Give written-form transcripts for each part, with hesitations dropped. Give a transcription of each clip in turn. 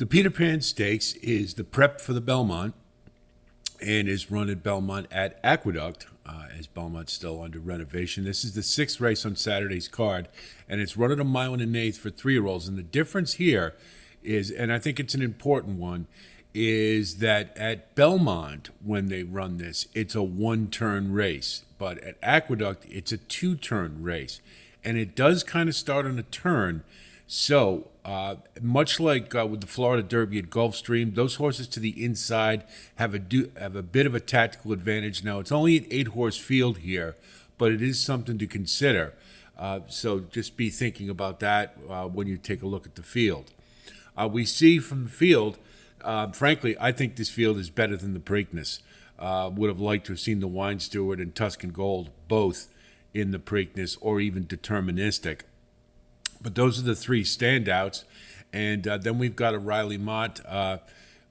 The Peter Pan Stakes is the prep for the Belmont and is run at Belmont at Aqueduct, as Belmont's still under renovation. This is the sixth race on Saturday's card, and it's run at a mile and an eighth for 3-year-olds. And the difference here is, and I think it's an important one, is that at Belmont, when they run this, it's a one-turn race. But at Aqueduct, it's a two-turn race. And it does kind of start on a turn. So, much like with the Florida Derby at Gulfstream, those horses to the inside have a bit of a tactical advantage. Now, it's only an 8-horse field here, but it is something to consider. So just be thinking about that when you take a look at the field. We see from the field, frankly, I think this field is better than the Preakness. Would have liked to have seen the Wine Steward and Tuscan Gold both in the Preakness or even deterministic. But those are the three standouts. And then we've got a Riley Mott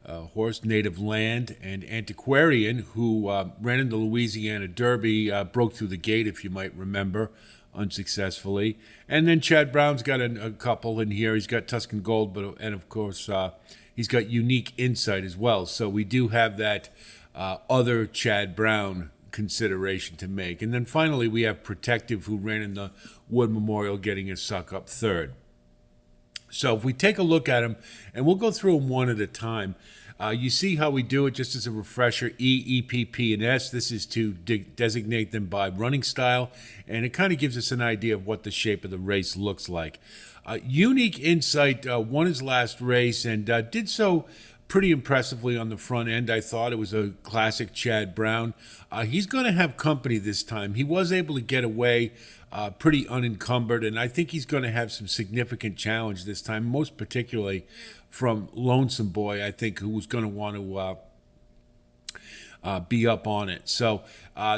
horse, Native Land, and Antiquarian, who ran in the Louisiana Derby, broke through the gate, if you might remember, unsuccessfully. And then Chad Brown's got a couple in here. He's got Tuscan Gold, and of course, he's got Unique Insight as well. So we do have that other Chad Brown consideration to make. And then finally, we have Protective, who ran in the Wood Memorial, getting a suck up third. So if we take a look at them, and we'll go through them one at a time, you see how we do it just as a refresher, E, E, P, P, and S. This is to designate them by running style, and it kind of gives us an idea of what the shape of the race looks like. Unique Insight won his last race and did so pretty impressively on the front end. I thought it was a classic Chad Brown. He's going to have company this time. He was able to get away pretty unencumbered, and I think he's going to have some significant challenge this time, most particularly from Lonesome Boy, I think, who was going to want to be up on it. So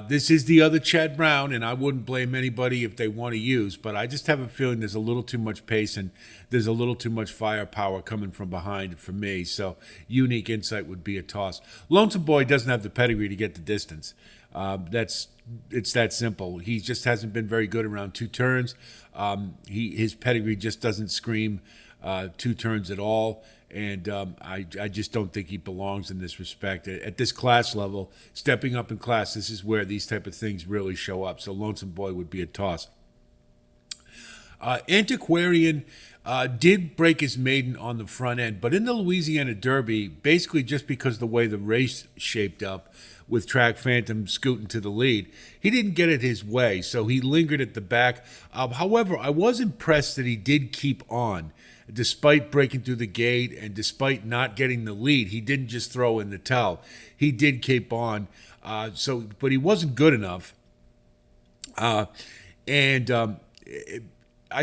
this is the other Chad Brown, and I wouldn't blame anybody if they want to use, but I just have a feeling there's a little too much pace and there's a little too much firepower coming from behind for me. So Unique Insight would be a toss. Lonesome Boy doesn't have the pedigree to get the distance. It's that simple. He just hasn't been very good around two turns. His pedigree just doesn't scream two turns at all. And I just don't think he belongs in this respect. At this class level, stepping up in class, this is where these type of things really show up. So Lonesome Boy would be a toss. Antiquarian did break his maiden on the front end, but in the Louisiana Derby, basically just because the way the race shaped up, with Track Phantom scooting to the lead, he didn't get it his way, so he lingered at the back. However, I was impressed that he did keep on. Despite breaking through the gate and despite not getting the lead, he didn't just throw in the towel. He did keep on, but he wasn't good enough. I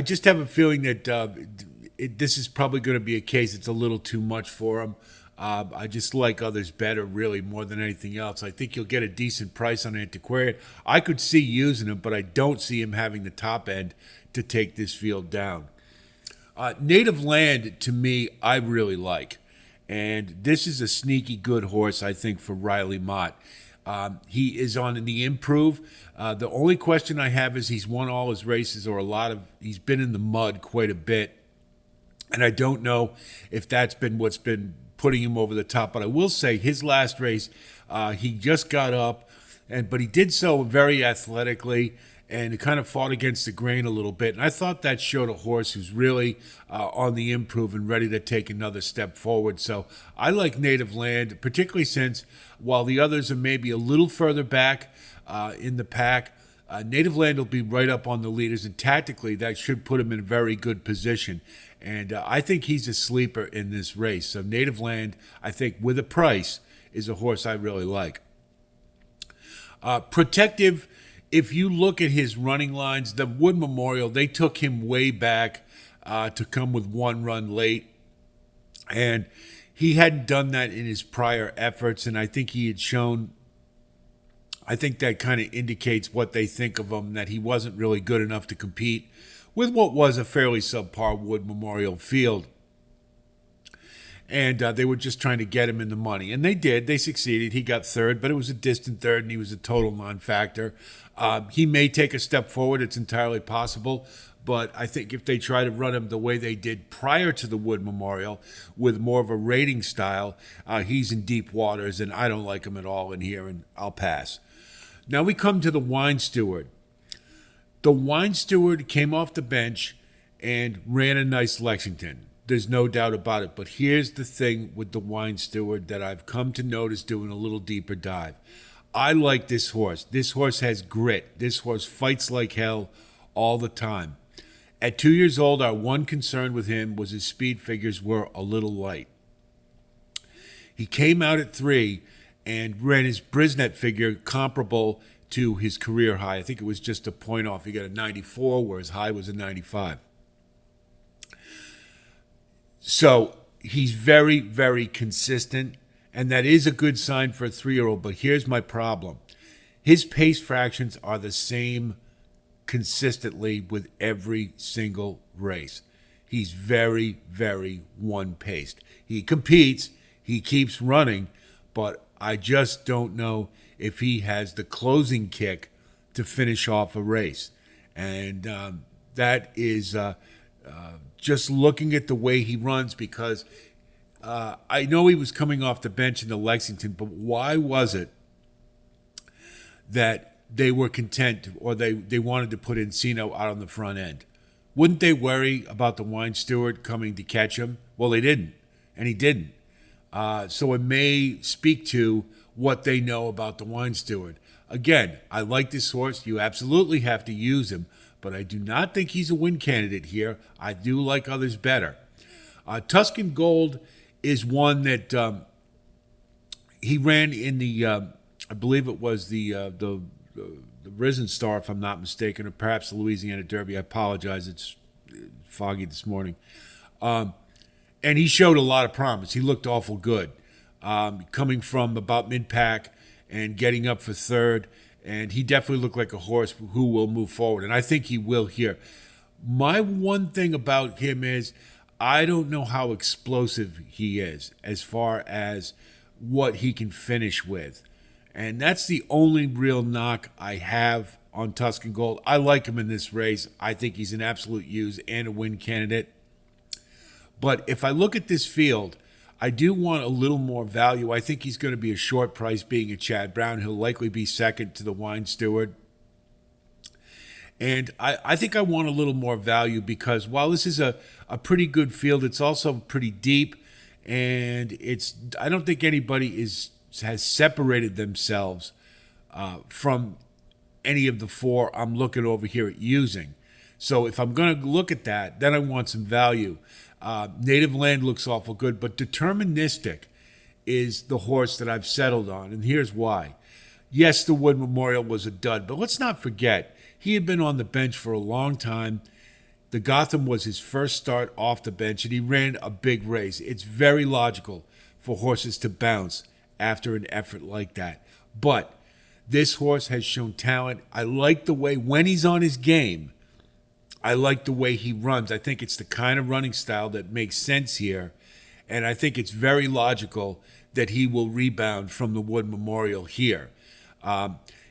just have a feeling that this is probably going to be a case that's a little too much for him. I just like others better, really, more than anything else. I think you'll get a decent price on Antiquarian. I could see using him, but I don't see him having the top end to take this field down. Native Land, to me, I really like. And this is a sneaky good horse, I think, for Riley Mott. He is on the improve. The only question I have is he's won all his races, or he's been in the mud quite a bit. And I don't know if that's been what's been putting him over the top. But I will say his last race, he just got up, but he did so very athletically, and it kind of fought against the grain a little bit. And I thought that showed a horse who's really on the improve and ready to take another step forward. So I like Native Land, particularly since while the others are maybe a little further back in the pack, Native Land will be right up on the leaders, and tactically that should put him in a very good position. And I think he's a sleeper in this race. So Native Land, I think, with a price, is a horse I really like. Protective, if you look at his running lines, the Wood Memorial, they took him way back to come with one run late. And he hadn't done that in his prior efforts, and I think he had shown, I think that kind of indicates what they think of him, that he wasn't really good enough to compete with what was a fairly subpar Wood Memorial field. and they were just trying to get him in the money. And they did. They succeeded. He got third, but it was a distant third, and he was a total non-factor. He may take a step forward. It's entirely possible. But I think if they try to run him the way they did prior to the Wood Memorial with more of a rating style, he's in deep waters, and I don't like him at all in here, and I'll pass. Now we come to the Wine Steward. The Wine Steward came off the bench and ran a nice Lexington. There's no doubt about it. But here's the thing with the Wine Steward that I've come to notice doing a little deeper dive. I like this horse. This horse has grit. This horse fights like hell all the time. At 2 years old, our one concern with him was his speed figures were a little light. He came out at 3 and ran his Brisnet figure comparable to his career high. I think it was just a point off. He got a 94, where his high was a 95. So he's very, very consistent, and that is a good sign for a 3-year-old. But here's my problem. His pace fractions are the same consistently with every single race. He's very, very one-paced. He competes, he keeps running, but I just don't know if he has the closing kick to finish off a race. And that is just looking at the way he runs, because I know he was coming off the bench in the Lexington, but why was it that they were content, or they wanted to put Encino out on the front end? Wouldn't they worry about the Wine Steward coming to catch him? Well, they didn't, and he didn't. So it may speak to what they know about the Wine Steward. Again, I like this horse. You absolutely have to use him, but I do not think he's a win candidate here. I do like others better. Tuscan Gold is one that he ran in the, I believe it was the Risen Star, if I'm not mistaken, or perhaps the Louisiana Derby. I apologize. It's foggy this morning. And he showed a lot of promise. He looked awful good. Coming from about mid-pack and getting up for third. And he definitely looked like a horse who will move forward. And I think he will here. My one thing about him is I don't know how explosive he is as far as what he can finish with. And that's the only real knock I have on Tuscan Gold. I like him in this race. I think he's an absolute use and a win candidate. But if I look at this field, I do want a little more value. I think he's going to be a short price, being a Chad Brown. He'll likely be second to the Wine Steward. And I think I want a little more value, because while this is a pretty good field, it's also pretty deep. And I don't think anybody has separated themselves from any of the four I'm looking over here at using. So if I'm going to look at that, then I want some value. Native Land looks awful good, but Deterministic is the horse that I've settled on, and here's why. Yes, the Wood Memorial was a dud, but let's not forget, he had been on the bench for a long time. The Gotham was his first start off the bench, and he ran a big race. It's very logical for horses to bounce after an effort like that. But this horse has shown talent. I like the way, when he's on his game, I like the way he runs. I think it's the kind of running style that makes sense here. And I think it's very logical that he will rebound from the Wood Memorial here.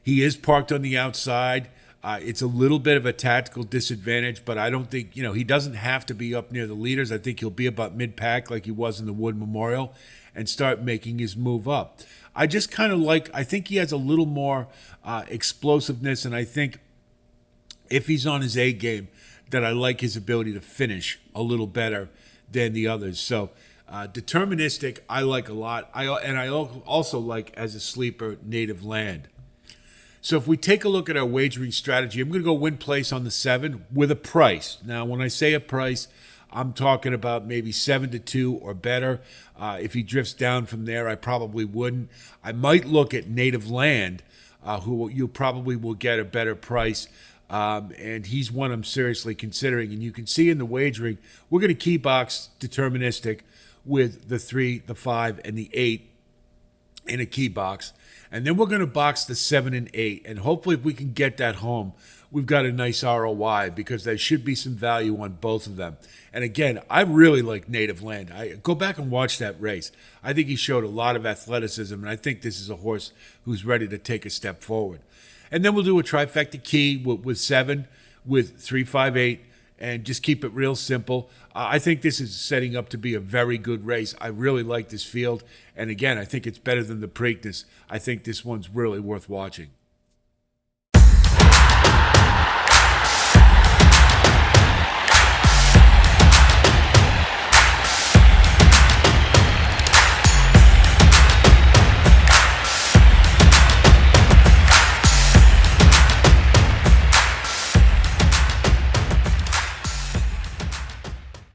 He is parked on the outside. It's a little bit of a tactical disadvantage, but I don't think, he doesn't have to be up near the leaders. I think he'll be about mid-pack like he was in the Wood Memorial and start making his move up. I just kind of I think he has a little more explosiveness, and I think if he's on his A game, that I like his ability to finish a little better than the others. So Deterministic, I like a lot. I also like, as a sleeper, Native Land. So if we take a look at our wagering strategy, I'm going to go win place on the 7 with a price. Now, when I say a price, I'm talking about maybe 7-2 or better. If he drifts down from there, I probably wouldn't. I might look at Native Land, who you probably will get a better price. And he's one I'm seriously considering. And you can see in the wagering, we're going to key box Deterministic with the 3, the 5, and the 8 in a key box. And then we're going to box the 7 and 8. And hopefully if we can get that home, we've got a nice ROI because there should be some value on both of them. And again, I really like Native Land. I go back and watch that race. I think he showed a lot of athleticism, and I think this is a horse who's ready to take a step forward. And then we'll do a trifecta key with 7, with 3, 5, 8, and just keep it real simple. I think this is setting up to be a very good race. I really like this field. And again, I think it's better than the Preakness. I think this one's really worth watching.